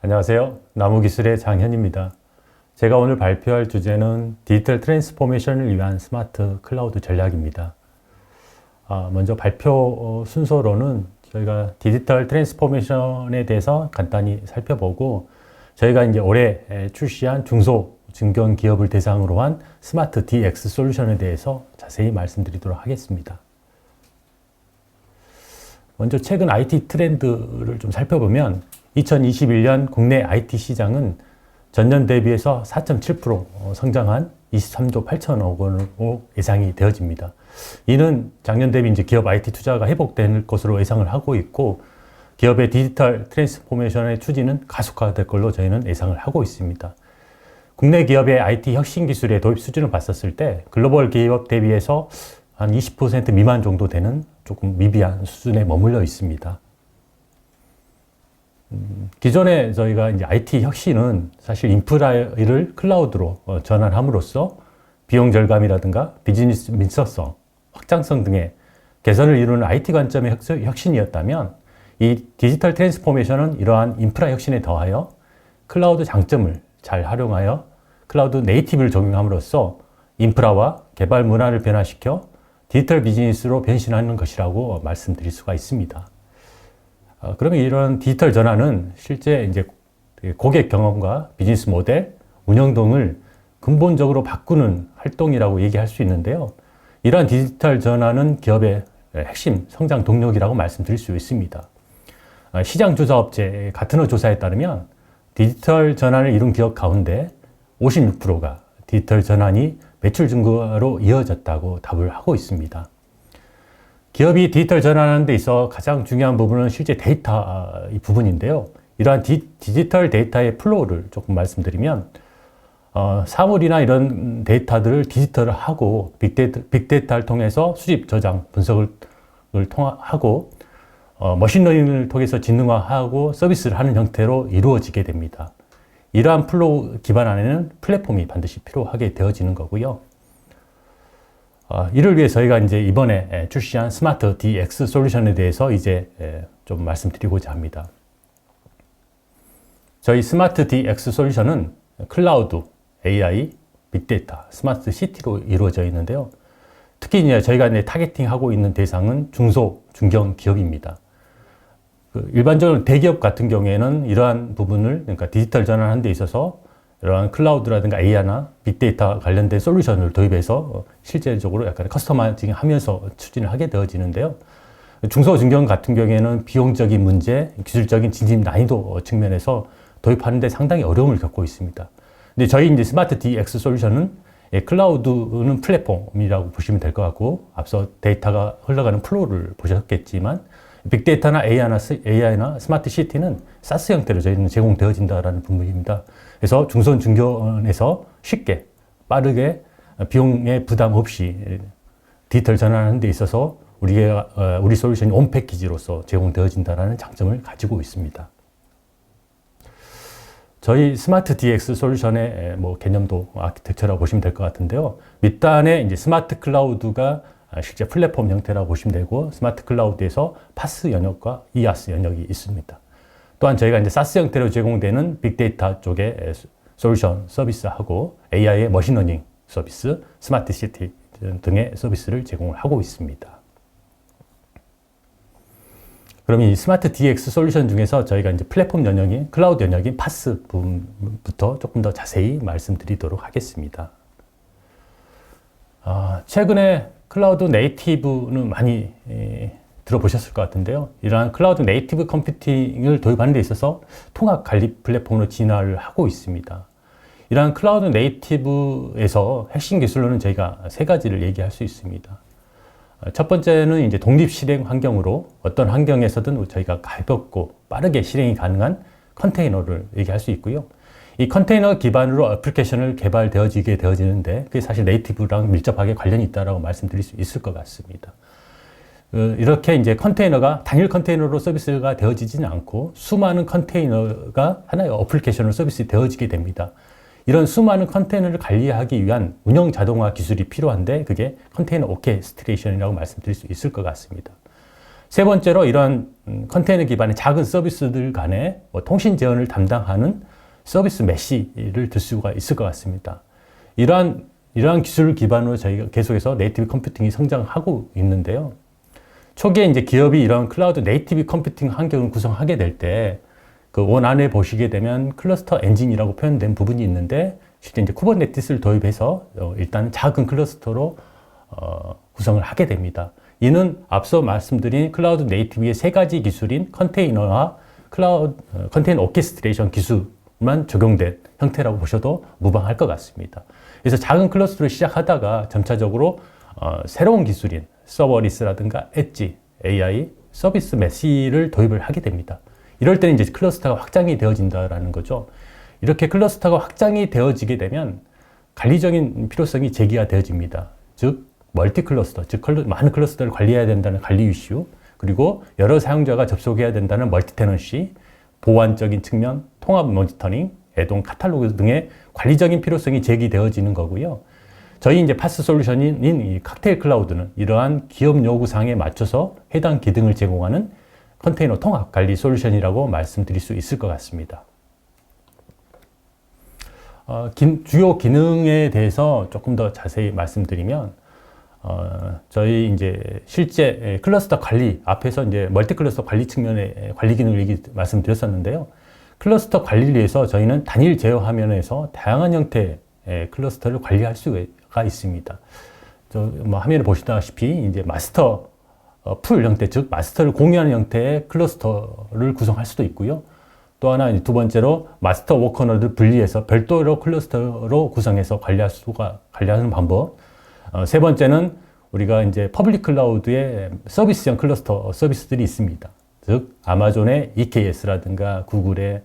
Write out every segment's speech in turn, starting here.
안녕하세요. 나무기술의 장현입니다. 제가 오늘 발표할 주제는 디지털 트랜스포메이션을 위한 스마트 클라우드 전략입니다. 먼저 발표 순서로는 저희가 디지털 트랜스포메이션에 대해서 간단히 살펴보고 저희가 이제 올해 출시한 중소 중견 기업을 대상으로 한 스마트 DX 솔루션에 대해서 자세히 말씀드리도록 하겠습니다. 먼저 최근 IT 트렌드를 좀 살펴보면 2021년 국내 IT 시장은 전년 대비해서 4.7% 성장한 23조 8천억 원으로 예상이 되어집니다. 이는 작년 대비 이제 기업 IT 투자가 회복될 것으로 예상을 하고 있고 기업의 디지털 트랜스포메이션의 추진은 가속화될 걸로 저희는 예상을 하고 있습니다. 국내 기업의 IT 혁신 기술의 도입 수준을 봤었을 때 글로벌 기업 대비해서 한 20% 미만 정도 되는 조금 미비한 수준에 머물러 있습니다. 기존에 저희가 이제 IT 혁신은 사실 인프라를 클라우드로 전환함으로써 비용 절감이라든가 비즈니스 민첩성, 확장성 등의 개선을 이루는 IT 관점의 혁신이었다면 이 디지털 트랜스포메이션은 이러한 인프라 혁신에 더하여 클라우드 장점을 잘 활용하여 클라우드 네이티브를 적용함으로써 인프라와 개발 문화를 변화시켜 디지털 비즈니스로 변신하는 것이라고 말씀드릴 수가 있습니다. 그러면 이런 디지털 전환은 실제 이제 고객 경험과 비즈니스 모델, 운영 등을 근본적으로 바꾸는 활동이라고 얘기할 수 있는데요. 이러한 디지털 전환은 기업의 핵심 성장 동력이라고 말씀드릴 수 있습니다. 시장 조사 업체 가트너 조사에 따르면 디지털 전환을 이룬 기업 가운데 56%가 디지털 전환이 매출 증가로 이어졌다고 답을 하고 있습니다. 기업이 디지털 전환하는 데 있어 가장 중요한 부분은 실제 데이터 이 부분인데요. 이러한 디지털 데이터의 플로우를 조금 말씀드리면 사물이나 이런 데이터들을 디지털화하고 빅데이터를 통해서 수집, 저장, 분석을 통하고 머신러닝을 통해서 지능화하고 서비스를 하는 형태로 이루어지게 됩니다. 이러한 플로우 기반 안에는 플랫폼이 반드시 필요하게 되어지는 거고요. 이를 위해 저희가 이제 이번에 출시한 스마트 DX 솔루션에 대해서 이제 좀 말씀드리고자 합니다. 저희 스마트 DX 솔루션은 클라우드, AI, 빅데이터, 스마트 시티로 이루어져 있는데요. 특히 이제 저희가 이제 타겟팅하고 있는 대상은 중소, 중견 기업입니다. 일반적으로 대기업 같은 경우에는 이러한 부분을 그러니까 디지털 전환하는 데 있어서 이러한 클라우드라든가 AI나 빅데이터 관련된 솔루션을 도입해서 실제적으로 약간 커스터마이징 하면서 추진을 하게 되어지는데요. 중소중견 같은 경우에는 비용적인 문제, 기술적인 진입 난이도 측면에서 도입하는 데 상당히 어려움을 겪고 있습니다. 근데 저희 이제 스마트 DX 솔루션은 클라우드는 플랫폼이라고 보시면 될 것 같고 앞서 데이터가 흘러가는 플로우를 보셨겠지만 빅데이터나 AI나 스마트 시티는 사스 형태로 저희는 제공되어진다는 부분입니다. 그래서 중소형 중견에서 쉽게 빠르게 비용의 부담 없이 디지털 전환하는 데 있어서 우리 솔루션이 온 패키지로서 제공되어진다는 장점을 가지고 있습니다. 저희 스마트 DX 솔루션의 개념도 아키텍처라고 보시면 될 것 같은데요. 밑단에 이제 스마트 클라우드가 실제 플랫폼 형태라고 보시면 되고 스마트 클라우드에서 파스 영역과 이아스 영역이 있습니다. 또한 저희가 이제 사스 형태로 제공되는 빅데이터 쪽의 솔루션 서비스하고 AI의 머신러닝 서비스, 스마트 시티 등의 서비스를 제공을 하고 있습니다. 그럼 이 스마트 DX 솔루션 중에서 저희가 이제 플랫폼 영역인 클라우드 영역인 파스 부분부터 조금 더 자세히 말씀드리도록 하겠습니다. 최근에 클라우드 네이티브는 많이 들어보셨을 것 같은데요. 이러한 클라우드 네이티브 컴퓨팅을 도입하는 데 있어서 통합 관리 플랫폼으로 진화를 하고 있습니다. 이러한 클라우드 네이티브에서 핵심 기술로는 저희가 세 가지를 얘기할 수 있습니다. 첫 번째는 이제 독립 실행 환경으로 어떤 환경에서든 저희가 가볍고 빠르게 실행이 가능한 컨테이너를 얘기할 수 있고요. 이 컨테이너 기반으로 애플리케이션을 개발되어지게 되어지는데 그게 사실 네이티브랑 밀접하게 관련이 있다고 말씀드릴 수 있을 것 같습니다. 이렇게 이제 컨테이너가 단일 컨테이너로 서비스가 되어지지는 않고 수많은 컨테이너가 하나의 애플리케이션으로 서비스 되어지게 됩니다. 이런 수많은 컨테이너를 관리하기 위한 운영 자동화 기술이 필요한데 그게 컨테이너 오케스트레이션이라고 말씀드릴 수 있을 것 같습니다. 세 번째로 이러한 컨테이너 기반의 작은 서비스들 간의 통신 제어를 담당하는 서비스 메시를 들 수가 있을 것 같습니다. 이러한 기술을 기반으로 저희가 계속해서 네이티브 컴퓨팅이 성장하고 있는데요. 초기에 이제 기업이 이런 클라우드 네이티브 컴퓨팅 환경을 구성하게 될 때 그 원 안에 보시게 되면 클러스터 엔진이라고 표현된 부분이 있는데 실제 이제 쿠버네티스를 도입해서 일단 작은 클러스터로 구성을 하게 됩니다. 이는 앞서 말씀드린 클라우드 네이티브의 세 가지 기술인 컨테이너와 컨테이너 오케스트레이션 기술만 적용된 형태라고 보셔도 무방할 것 같습니다. 그래서 작은 클러스터로 시작하다가 점차적으로 새로운 기술인 서버리스라든가 엣지, AI, 서비스 메시를 도입을 하게 됩니다. 이럴 때는 이제 클러스터가 확장이 되어진다라는 거죠. 이렇게 클러스터가 확장이 되어지게 되면 관리적인 필요성이 제기가 되어집니다. 즉, 멀티 클러스터, 즉 많은 클러스터를 관리해야 된다는 관리 이슈, 그리고 여러 사용자가 접속해야 된다는 멀티 테넌시, 보안적인 측면, 통합 모니터링, 애동 카탈로그 등의 관리적인 필요성이 제기되어지는 거고요. 저희 이제 파스 솔루션인 이 칵테일 클라우드는 이러한 기업 요구사항에 맞춰서 해당 기능을 제공하는 컨테이너 통합 관리 솔루션이라고 말씀드릴 수 있을 것 같습니다. 주요 기능에 대해서 조금 더 자세히 말씀드리면, 저희 이제 실제 클러스터 관리, 앞에서 이제 멀티 클러스터 관리 측면의 관리 기능을 말씀드렸었는데요. 클러스터 관리를 위해서 저희는 단일 제어 화면에서 다양한 형태의 클러스터를 관리할 수가 있습니다. 화면을 보시다시피 이제 마스터 풀 형태, 즉 마스터를 공유하는 형태의 클러스터를 구성할 수도 있고요. 또 하나 두 번째로 마스터 워커너를 분리해서 별도로 클러스터로 구성해서 관리하는 방법. 세 번째는 우리가 이제 퍼블릭 클라우드의 서비스형 클러스터 서비스들이 있습니다. 즉 아마존의 EKS라든가 구글의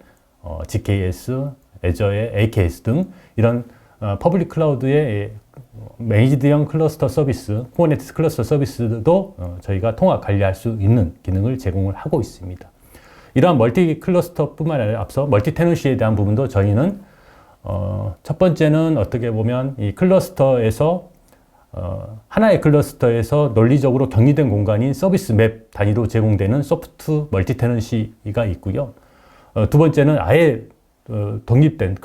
GKS, 애저의 AKS 등 이런 퍼블릭 클라우드의 매니지드형 클러스터 서비스, 쿠버네티스 클러스터 서비스도 저희가 통합 관리할 수 있는 기능을 제공을 하고 있습니다. 이러한 멀티 클러스터뿐만 아니라 앞서 멀티 테넌시에 대한 부분도 저희는 첫 번째는 어떻게 보면 이 클러스터에서 하나의 클러스터에서 논리적으로 격리된 공간인 서비스 맵 단위로 제공되는 소프트 멀티 테넌시가 있고요. 두 번째는 아예 독립된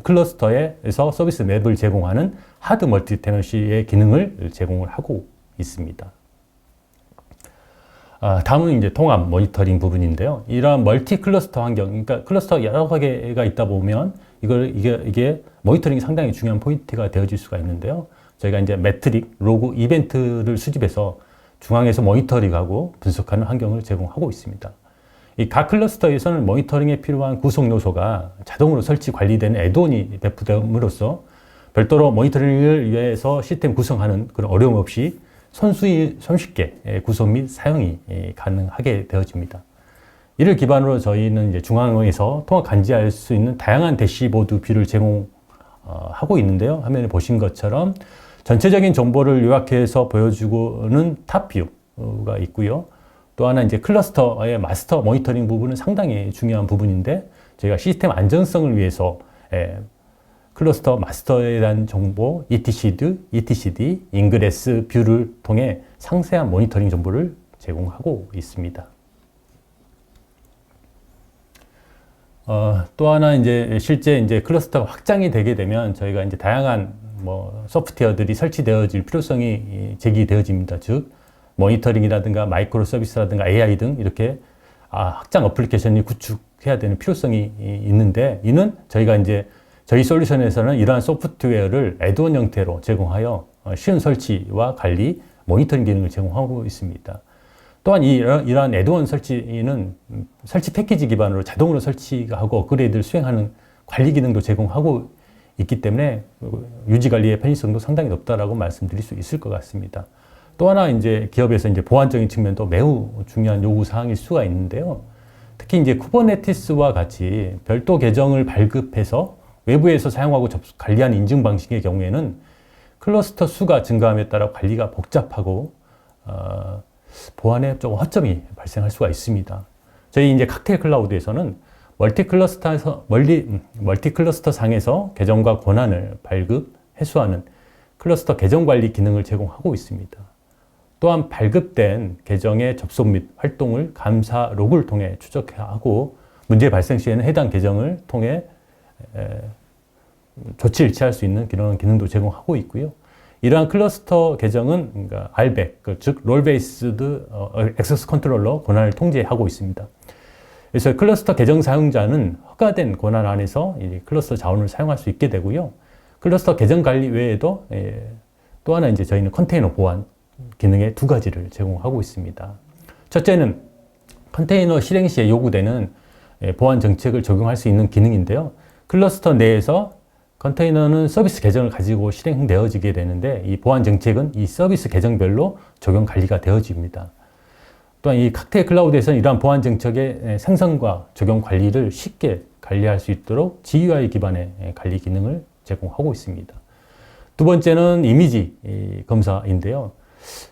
클러스터에서 서비스 맵을 제공하는 하드 멀티 테넌시의 기능을 제공을 하고 있습니다. 다음은 이제 통합 모니터링 부분인데요. 이러한 멀티 클러스터 환경, 그러니까 클러스터가 여러 개가 있다 보면 이게 모니터링이 상당히 중요한 포인트가 되어질 수가 있는데요. 저희가 이제 매트릭, 로그, 이벤트를 수집해서 중앙에서 모니터링하고 분석하는 환경을 제공하고 있습니다. 이 각 클러스터에서는 모니터링에 필요한 구성 요소가 자동으로 설치 관리되는 애드온이 배포됨으로써 별도로 모니터링을 위해서 시스템 구성하는 그런 어려움 없이 손쉽게 구성 및 사용이 가능하게 되어집니다. 이를 기반으로 저희는 이제 중앙에서 통합 감지할 수 있는 다양한 대시보드 뷰를 제공하고 있는데요. 화면에 보신 것처럼 전체적인 정보를 요약해서 보여주고는 탑 뷰가 있고요. 또 하나 이제 클러스터의 마스터 모니터링 부분은 상당히 중요한 부분인데 저희가 시스템 안전성을 위해서 클러스터 마스터에 대한 정보, ETCD, 인그레스 뷰를 통해 상세한 모니터링 정보를 제공하고 있습니다. 또 하나 이제 실제 이제 클러스터가 확장이 되게 되면 저희가 이제 다양한 소프트웨어들이 설치되어질 필요성이 제기되어집니다. 즉 모니터링이라든가 마이크로 서비스라든가 AI 등 이렇게 확장 어플리케이션이 구축해야 되는 필요성이 있는데 이는 저희가 이제 저희 솔루션에서는 이러한 소프트웨어를 애드온 형태로 제공하여 쉬운 설치와 관리, 모니터링 기능을 제공하고 있습니다. 또한 이러한 애드온 설치는 설치 패키지 기반으로 자동으로 설치하고 업그레이드를 수행하는 관리 기능도 제공하고 있기 때문에 유지 관리의 편의성도 상당히 높다라고 말씀드릴 수 있을 것 같습니다. 또 하나 이제 기업에서 이제 보안적인 측면도 매우 중요한 요구 사항일 수가 있는데요. 특히 이제 쿠버네티스와 같이 별도 계정을 발급해서 외부에서 사용하고 관리하는 인증 방식의 경우에는 클러스터 수가 증가함에 따라 관리가 복잡하고 보안에 조금 허점이 발생할 수가 있습니다. 저희 이제 칵테일 클라우드에서는 멀티 클러스터 상에서 계정과 권한을 발급, 해소하는 클러스터 계정 관리 기능을 제공하고 있습니다. 또한 발급된 계정의 접속 및 활동을 감사 로그를 통해 추적하고 문제 발생 시에는 해당 계정을 통해 조치를 취할 수 있는 그런 기능도 제공하고 있고요. 이러한 클러스터 계정은 그러니까 RBAC, 즉 롤 베이스드 액세스 컨트롤러 권한을 통제하고 있습니다. 그래서 클러스터 계정 사용자는 허가된 권한 안에서 이 클러스터 자원을 사용할 수 있게 되고요. 클러스터 계정 관리 외에도 또 하나 이제 저희는 컨테이너 보안 기능의 두 가지를 제공하고 있습니다. 첫째는 컨테이너 실행 시에 요구되는 보안 정책을 적용할 수 있는 기능인데요. 클러스터 내에서 컨테이너는 서비스 계정을 가지고 실행되어지게 되는데 이 보안 정책은 이 서비스 계정별로 적용 관리가 되어집니다. 또한 이 칵테일 클라우드에서는 이러한 보안 정책의 생성과 적용 관리를 쉽게 관리할 수 있도록 GUI 기반의 관리 기능을 제공하고 있습니다. 두 번째는 이미지 검사인데요.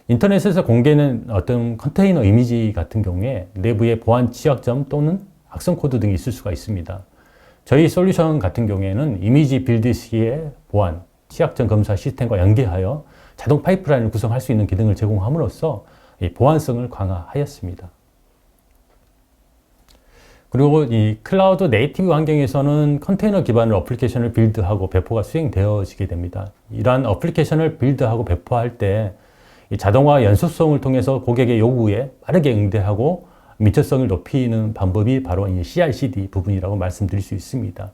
인터넷에서 공개하는 어떤 컨테이너 이미지 같은 경우에 내부에 보안 취약점 또는 악성 코드 등이 있을 수가 있습니다. 저희 솔루션 같은 경우에는 이미지 빌드 시에 보안, 취약점 검사 시스템과 연계하여 자동 파이프라인을 구성할 수 있는 기능을 제공함으로써 이 보안성을 강화하였습니다. 그리고 이 클라우드 네이티브 환경에서는 컨테이너 기반의 어플리케이션을 빌드하고 배포가 수행되어지게 됩니다. 이러한 어플리케이션을 빌드하고 배포할 때 이 자동화 연속성을 통해서 고객의 요구에 빠르게 응대하고 민첩성을 높이는 방법이 바로 이 CI/CD 부분이라고 말씀드릴 수 있습니다.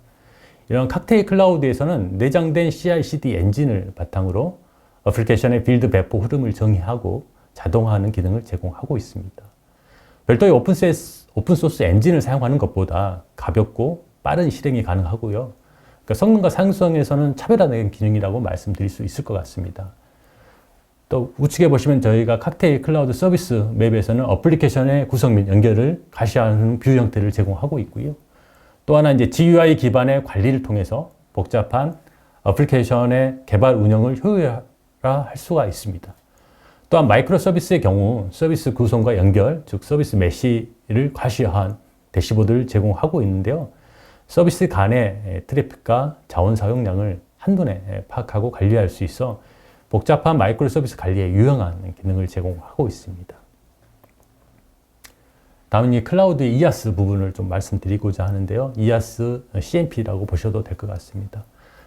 이런 칵테일 클라우드에서는 내장된 CI/CD 엔진을 바탕으로 어플리케이션의 빌드 배포 흐름을 정의하고 자동화하는 기능을 제공하고 있습니다. 별도의 오픈소스 엔진을 사용하는 것보다 가볍고 빠른 실행이 가능하고요. 그러니까 성능과 사용성에서는 차별화된 기능이라고 말씀드릴 수 있을 것 같습니다. 또 우측에 보시면 저희가 칵테일 클라우드 서비스 맵에서는 어플리케이션의 구성 및 연결을 가시화하는 뷰 형태를 제공하고 있고요. 또 하나 이제 GUI 기반의 관리를 통해서 복잡한 어플리케이션의 개발 운영을 효율화할 수가 있습니다. 또한 마이크로 서비스의 경우 서비스 구성과 연결, 즉 서비스 메시를 가시화한 대시보드를 제공하고 있는데요. 서비스 간의 트래픽과 자원 사용량을 한눈에 파악하고 관리할 수 있어 복잡한 마이크로 서비스 관리에 유용한 기능을 제공하고 있습니다. 다음은 이 클라우드 IaaS 부분을 좀 말씀드리고자 하는데요. IaaS CMP라고 보셔도 될 것 같습니다.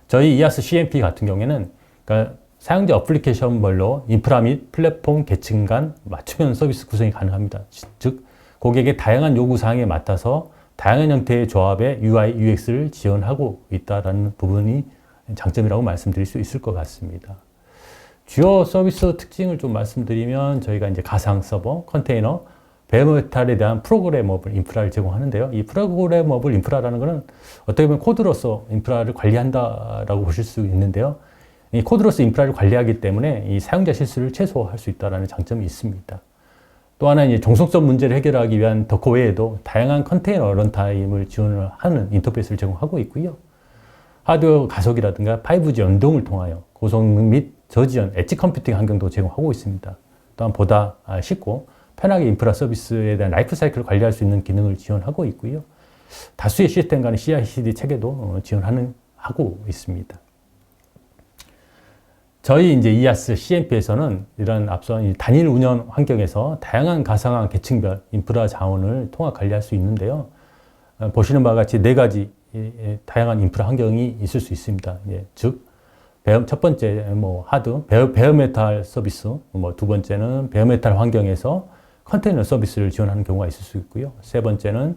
저희 IaaS CMP 같은 경우에는 그러니까 사용자 어플리케이션별로 인프라 및 플랫폼 계층 간 맞춤형 서비스 구성이 가능합니다. 즉 고객의 다양한 요구사항에 맞춰서 다양한 형태의 조합의 UI, UX를 지원하고 있다는 부분이 장점이라고 말씀드릴 수 있을 것 같습니다. 주요 서비스 특징을 좀 말씀드리면 저희가 이제 가상 서버, 컨테이너, 베어메탈에 대한 프로그래머블 인프라를 제공하는데요. 이 프로그래머블 인프라라는 것은 어떻게 보면 코드로서 인프라를 관리한다라고 보실 수 있는데요. 이 코드로서 인프라를 관리하기 때문에 이 사용자 실수를 최소화할 수 있다는 장점이 있습니다. 또 하나 이제 종속성 문제를 해결하기 위한 덕후 외에도 다양한 컨테이너 런타임을 지원을 하는 인터페이스를 제공하고 있고요. 하드웨어 가속이라든가 5G 연동을 통하여 고성능 및 저지연 엣지 컴퓨팅 환경도 제공하고 있습니다. 또한 보다 쉽고 편하게 인프라 서비스에 대한 라이프 사이클을 관리할 수 있는 기능을 지원하고 있고요. 다수의 시스템 간의 CI/CD 체계도 지원하고 있습니다. 저희 이제 IaaS CMP에서는 이런 앞선 단일 운영 환경에서 다양한 가상화 계층별 인프라 자원을 통합 관리할 수 있는데요. 보시는 바와 같이 네 가지 다양한 인프라 환경이 있을 수 있습니다. 즉 첫 번째 하드 베어메탈 서비스, 두 번째는 베어메탈 환경에서 컨테이너 서비스를 지원하는 경우가 있을 수 있고요. 세 번째는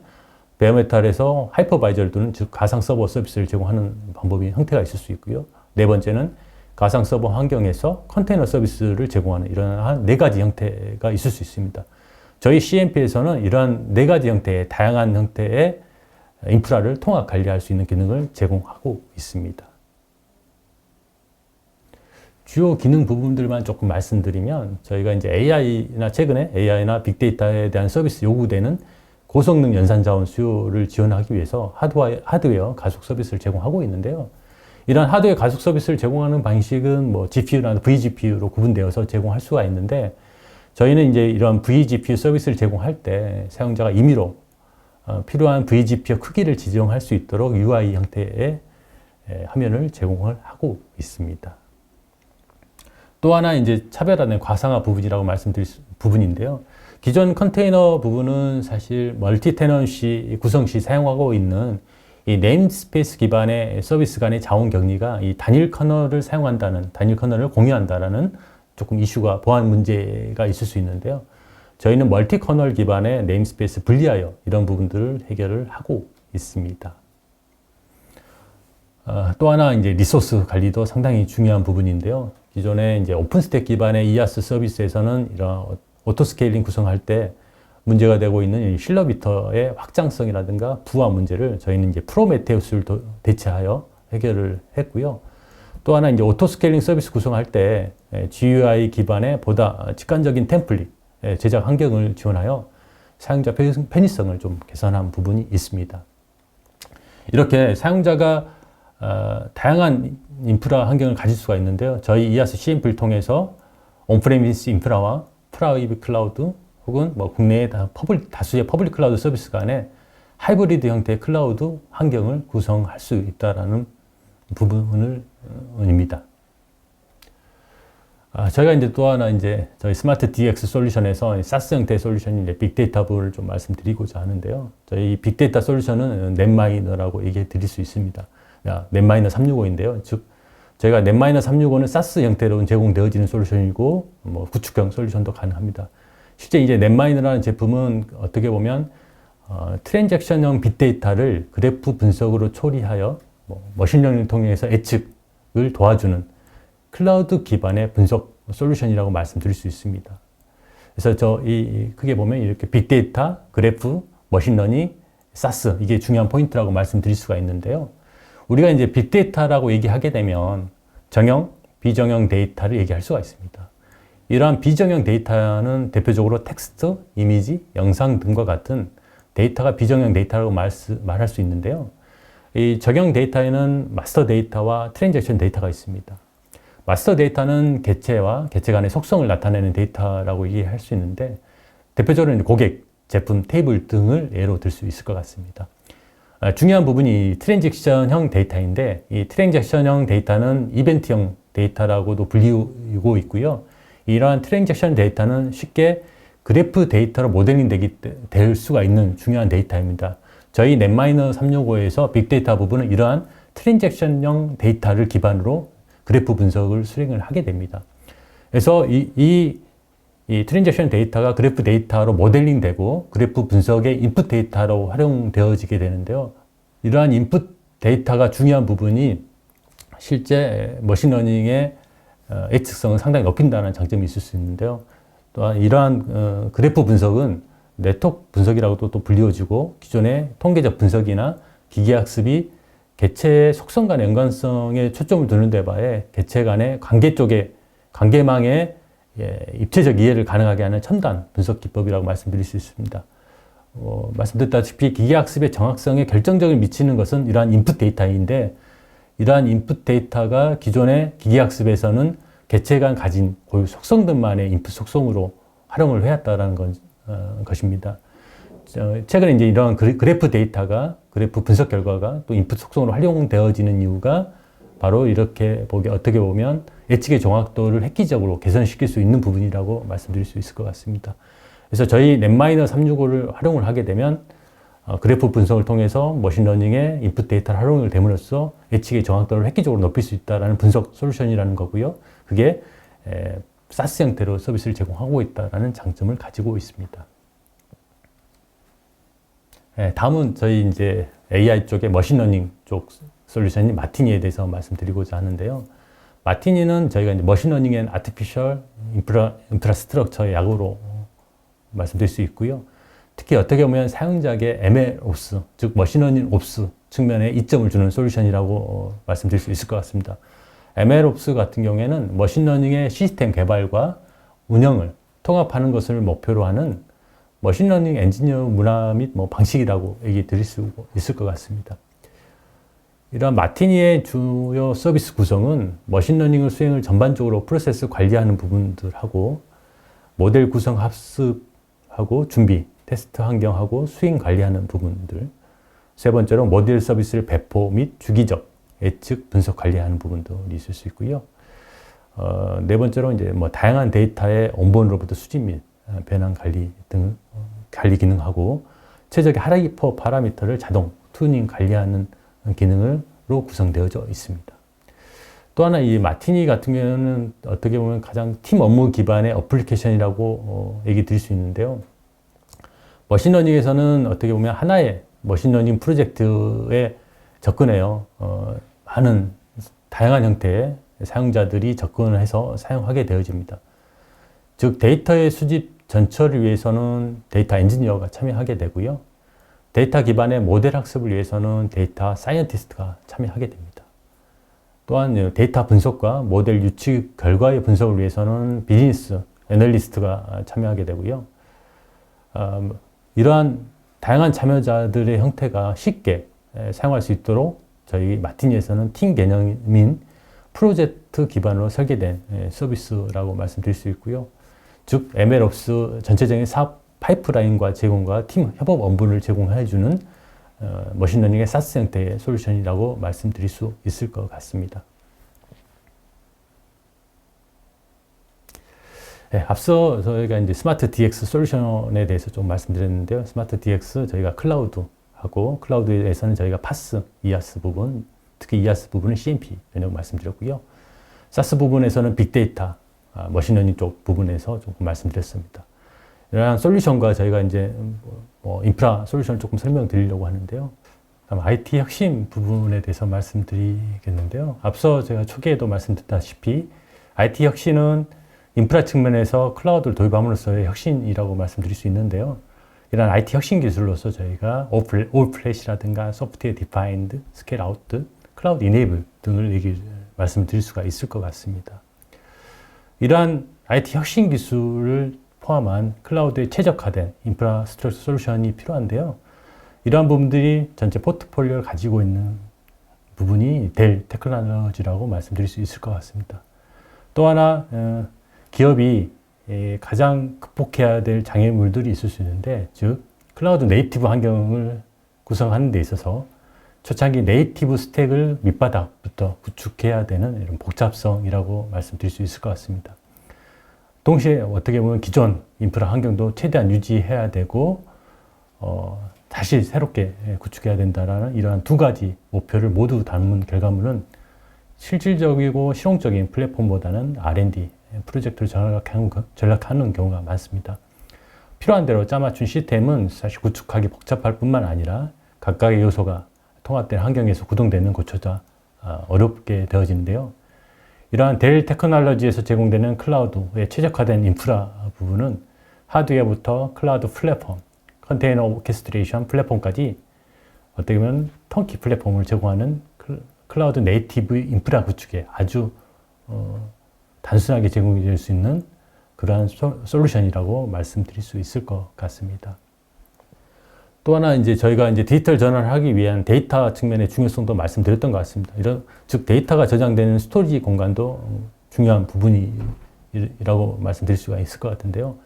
베어메탈에서 하이퍼바이저를 두는 즉 가상 서버 서비스를 제공하는 방법이 형태가 있을 수 있고요. 네 번째는 가상 서버 환경에서 컨테이너 서비스를 제공하는 이러한 네 가지 형태가 있을 수 있습니다. 저희 CMP에서는 이러한 네 가지 형태의 다양한 형태의 인프라를 통합 관리할 수 있는 기능을 제공하고 있습니다. 주요 기능 부분들만 조금 말씀드리면 저희가 이제 최근에 AI나 빅데이터에 대한 서비스 요구되는 고성능 연산 자원 수요를 지원하기 위해서 하드웨어 가속 서비스를 제공하고 있는데요. 이런 하드웨어 가속 서비스를 제공하는 방식은 GPU나 vGPU로 구분되어서 제공할 수가 있는데 저희는 이제 이런 vGPU 서비스를 제공할 때 사용자가 임의로 필요한 vGPU 크기를 지정할 수 있도록 UI 형태의 화면을 제공을 하고 있습니다. 또 하나 이제 차별화된 과상화 부분이라고 말씀드릴 부분인데요. 기존 컨테이너 부분은 사실 멀티 테넌시 구성 시 사용하고 있는 이 네임스페이스 기반의 서비스 간의 자원 격리가 이 단일 커널을 사용한다는, 단일 커널을 공유한다라는 조금 이슈가, 보안 문제가 있을 수 있는데요. 저희는 멀티 커널 기반의 네임스페이스 분리하여 이런 부분들을 해결을 하고 있습니다. 또 하나 이제 리소스 관리도 상당히 중요한 부분인데요. 기존에 이제 오픈스택 기반의 이아스 서비스에서는 이런 오토스케일링 구성할 때 문제가 되고 있는 이 실러비터의 확장성이라든가 부하 문제를 저희는 이제 프로메테우스를 대체하여 해결을 했고요. 또 하나 이제 오토스케일링 서비스 구성할 때 GUI 기반의 보다 직관적인 템플릿 제작 환경을 지원하여 사용자 편의성을 좀 개선한 부분이 있습니다. 이렇게 사용자가 다양한 인프라 환경을 가질 수가 있는데요. 저희 이아스 CMP를 통해서 온프레미스 인프라와 프라이빗 클라우드 혹은 뭐 국내의 다수의 퍼블릭 클라우드 서비스 간의 하이브리드 형태의 클라우드 환경을 구성할 수 있다는 부분입니다. 저희가 이제 또 하나 이제 저희 스마트 DX 솔루션에서 사스 형태의 솔루션인 이제 빅데이터 부분을 좀 말씀드리고자 하는데요. 저희 빅데이터 솔루션은 넷마이너라고 얘기해 드릴 수 있습니다. 넷마이너 365인데요. 즉, 저희가 넷마이너 365는 사스 형태로 제공되어지는 솔루션이고, 뭐 구축형 솔루션도 가능합니다. 실제 이제 넷마이너라는 제품은 어떻게 보면 트랜잭션형 빅데이터를 그래프 분석으로 처리하여 머신러닝을 통해서 예측을 도와주는 클라우드 기반의 분석 솔루션이라고 말씀드릴 수 있습니다. 그래서 크게 보면 이렇게 빅데이터, 그래프, 머신러닝, 사스 이게 중요한 포인트라고 말씀드릴 수가 있는데요. 우리가 이제 빅데이터라고 얘기하게 되면 정형, 비정형 데이터를 얘기할 수가 있습니다. 이러한 비정형 데이터는 대표적으로 텍스트, 이미지, 영상 등과 같은 데이터가 비정형 데이터라고 말할 수 있는데요. 이 정형 데이터에는 마스터 데이터와 트랜잭션 데이터가 있습니다. 마스터 데이터는 개체와 개체 간의 속성을 나타내는 데이터라고 얘기할 수 있는데, 대표적으로 고객, 제품, 테이블 등을 예로 들 수 있을 것 같습니다. 중요한 부분이 트랜잭션형 데이터인데, 이 트랜잭션형 데이터는 이벤트형 데이터라고도 불리고 있고요. 이러한 트랜잭션 데이터는 쉽게 그래프 데이터로 모델링 될 수가 있는 중요한 데이터입니다. 저희 넷마이너 365에서 빅데이터 부분은 이러한 트랜잭션형 데이터를 기반으로 그래프 분석을 수행을 하게 됩니다. 그래서 이 트랜잭션 데이터가 그래프 데이터로 모델링 되고 그래프 분석의 인풋 데이터로 활용되어지게 되는데요. 이러한 인풋 데이터가 중요한 부분이 실제 머신러닝의 예측성을 상당히 높인다는 장점이 있을 수 있는데요. 또한 이러한 그래프 분석은 네트워크 분석이라고도 또 불리워지고, 기존의 통계적 분석이나 기계학습이 개체의 속성 간의 연관성에 초점을 두는 데 바에 개체 간의 관계망의 입체적 이해를 가능하게 하는 첨단 분석 기법이라고 말씀드릴 수 있습니다. 말씀드렸다시피 기계학습의 정확성에 결정적을 미치는 것은 이러한 인풋 데이터인데, 이러한 인풋 데이터가 기존의 기계학습에서는 개체 간 가진 고유 속성들만의 인풋 속성으로 활용을 해왔다는 것입니다. 최근에 이제 이러한 그래프 데이터가, 그래프 분석 결과가 또 인풋 속성으로 활용되어지는 이유가 바로 이렇게 어떻게 보면 예측의 정확도를 획기적으로 개선시킬 수 있는 부분이라고 말씀드릴 수 있을 것 같습니다. 그래서 저희 넷마이너 365를 활용을 하게 되면 그래프 분석을 통해서 머신러닝의 인풋 데이터를 활용을 됨으로써 예측의 정확도를 획기적으로 높일 수 있다는 분석 솔루션이라는 거고요. 그게 사스 형태로 서비스를 제공하고 있다는 장점을 가지고 있습니다. 다음은 저희 이제 AI 쪽의 머신러닝 쪽 솔루션인 마티니에 대해서 말씀드리고자 하는데요. 마티니는 저희가 이제 머신러닝 앤 아티피셜 인프라스트럭처의 약으로 말씀드릴 수 있고요. 특히 어떻게 보면 사용자에게 MLOps, 즉 머신러닝 옵스 측면에 이점을 주는 솔루션이라고 말씀드릴 수 있을 것 같습니다. MLOps 같은 경우에는 머신러닝의 시스템 개발과 운영을 통합하는 것을 목표로 하는 머신러닝 엔지니어 문화 및 방식이라고 얘기 드릴 수 있을 것 같습니다. 이러한 마티니의 주요 서비스 구성은 머신러닝을 수행을 전반적으로 프로세스 관리하는 부분들하고, 모델 구성 합습하고 준비, 테스트 환경하고 수행 관리하는 부분들, 세 번째로 모델 서비스를 배포 및 주기적 예측 분석 관리하는 부분들이 있을 수 있고요. 네 번째로 이제 뭐 다양한 데이터의 온본으로부터 수집 및 변환 관리 등 관리 기능하고 최적의 하이퍼 파라미터를 자동 튜닝 관리하는 기능으로 구성되어져 있습니다. 또 하나 이 마티니 같은 경우는 어떻게 보면 가장 팀 업무 기반의 어플리케이션이라고 얘기 드릴 수 있는데요. 머신러닝에서는 어떻게 보면 하나의 머신러닝 프로젝트에 접근해요. 많은 다양한 형태의 사용자들이 접근을 해서 사용하게 되어집니다. 즉 데이터의 수집 전처를 위해서는 데이터 엔지니어가 참여하게 되고요. 데이터 기반의 모델 학습을 위해서는 데이터 사이언티스트가 참여하게 됩니다. 또한 데이터 분석과 모델 유치 결과의 분석을 위해서는 비즈니스 애널리스트가 참여하게 되고요. 이러한 다양한 참여자들의 형태가 쉽게 사용할 수 있도록 저희 마티니에서는 팀 개념인 프로젝트 기반으로 설계된 서비스라고 말씀드릴 수 있고요. 즉 MLOps 전체적인 사업 파이프라인과 제공과 팀 협업 업무를 제공해주는 머신러닝의 SaaS 형태의 솔루션이라고 말씀드릴 수 있을 것 같습니다. 네, 앞서 저희가 이제 스마트 DX 솔루션에 대해서 좀 말씀드렸는데요. 스마트 DX 저희가 클라우드하고 클라우드에서는 저희가 파스, 이아스 부분, 특히 이아스 부분은 CMP 라고 말씀드렸고요. 사스 부분에서는 빅데이터, 머신러닝 쪽 부분에서 조금 말씀드렸습니다. 이러한 솔루션과 저희가 이제 인프라 솔루션을 조금 설명드리려고 하는데요. 다음 IT 혁신 부분에 대해서 말씀드리겠는데요. 앞서 제가 초기에도 말씀드렸다시피 IT 혁신은 인프라 측면에서 클라우드를 도입함으로써의 혁신이라고 말씀드릴 수 있는데요. 이런 IT 혁신 기술로서 저희가 올 플랫이라든가 소프트웨어 디파인드, 스케일 아웃, 클라우드 이네이블 등을 말씀드릴 수가 있을 것 같습니다. 이러한 IT 혁신 기술을 포함한 클라우드에 최적화된 인프라스트럭처 솔루션이 필요한데요. 이러한 부분들이 전체 포트폴리오를 가지고 있는 부분이 델 테크놀로지라고 말씀드릴 수 있을 것 같습니다. 또 하나 기업이 가장 극복해야 될 장애물들이 있을 수 있는데, 즉 클라우드 네이티브 환경을 구성하는 데 있어서 초창기 네이티브 스택을 밑바닥부터 구축해야 되는 이런 복잡성이라고 말씀드릴 수 있을 것 같습니다. 동시에 어떻게 보면 기존 인프라 환경도 최대한 유지해야 되고 다시 새롭게 구축해야 된다라는 이러한 두 가지 목표를 모두 담은 결과물은 실질적이고 실용적인 플랫폼보다는 R&D 프로젝트를 전략하는 경우가 많습니다. 필요한 대로 짜맞춘 시스템은 사실 구축하기 복잡할 뿐만 아니라 각각의 요소가 통합된 환경에서 구동되는 고쳐자 어렵게 되어지는데요. 이러한 델 테크놀로지에서 제공되는 클라우드에 최적화된 인프라 부분은 하드웨어부터 클라우드 플랫폼, 컨테이너 오케스트레이션 플랫폼까지 어떻게 보면 턴키 플랫폼을 제공하는 클라우드 네이티브 인프라 구축에 아주 단순하게 제공될 수 있는 그러한 솔루션이라고 말씀드릴 수 있을 것 같습니다. 또 하나 이제 저희가 이제 디지털 전환을 하기 위한 데이터 측면의 중요성도 말씀드렸던 것 같습니다. 즉 데이터가 저장되는 스토리지 공간도 중요한 부분이라고 말씀드릴 수가 있을 것 같은데요.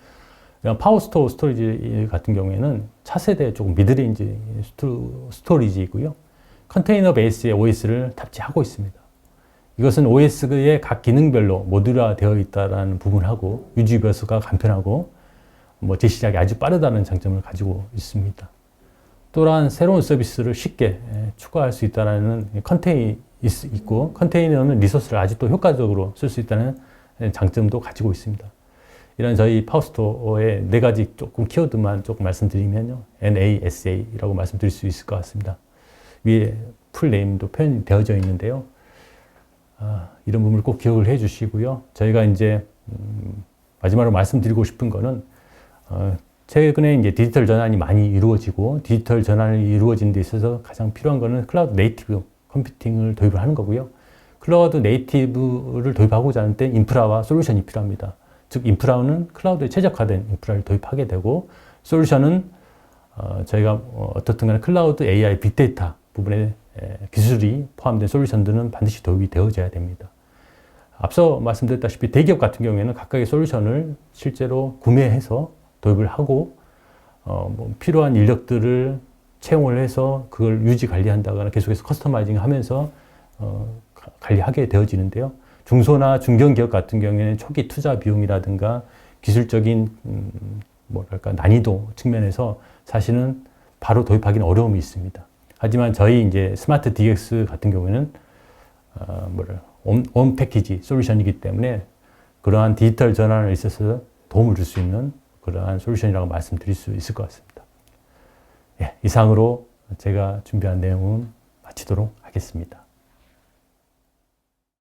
파워스토어 스토리지 같은 경우에는 차세대 조금 미드레인지 스토리지이고요. 컨테이너 베이스의 OS를 탑재하고 있습니다. 이것은 OS의 각 기능별로 모듈화 되어 있다는 부분하고 유지 배수가 간편하고 재시작이 아주 빠르다는 장점을 가지고 있습니다. 또한 새로운 서비스를 쉽게 추가할 수 있다는 컨테이너 있고, 컨테이너는 리소스를 아직도 효과적으로 쓸 수 있다는 장점도 가지고 있습니다. 이런 저희 파워스토어의 네 가지 조금 키워드만 조금 말씀드리면요. NASA라고 말씀드릴 수 있을 것 같습니다. 위에 풀네임도 표현이 되어져 있는데요. 이런 부분을 꼭 기억을 해 주시고요. 저희가 이제 마지막으로 말씀드리고 싶은 거는 최근에 이제 디지털 전환이 많이 이루어지고 디지털 전환이 이루어지는 데 있어서 가장 필요한 거는 클라우드 네이티브 컴퓨팅을 도입을 하는 거고요. 클라우드 네이티브를 도입하고자 하는 때 인프라와 솔루션이 필요합니다. 즉 인프라는 클라우드에 최적화된 인프라를 도입하게 되고, 솔루션은 저희가 어떻든 간에 클라우드 AI 빅데이터 부분에 기술이 포함된 솔루션들은 반드시 도입이 되어져야 됩니다. 앞서 말씀드렸다시피 대기업 같은 경우에는 각각의 솔루션을 실제로 구매해서 도입을 하고 필요한 인력들을 채용을 해서 그걸 유지 관리한다거나 계속해서 커스터마이징 하면서 관리하게 되어지는데요. 중소나 중견기업 같은 경우에는 초기 투자 비용이라든가 기술적인 뭐랄까 난이도 측면에서 사실은 바로 도입하기는 어려움이 있습니다. 하지만 저희 이제 스마트 DX 같은 경우에는 온 패키지 솔루션이기 때문에 그러한 디지털 전환에 있어서 도움을 줄 수 있는 그러한 솔루션이라고 말씀드릴 수 있을 것 같습니다. 예, 이상으로 제가 준비한 내용은 마치도록 하겠습니다.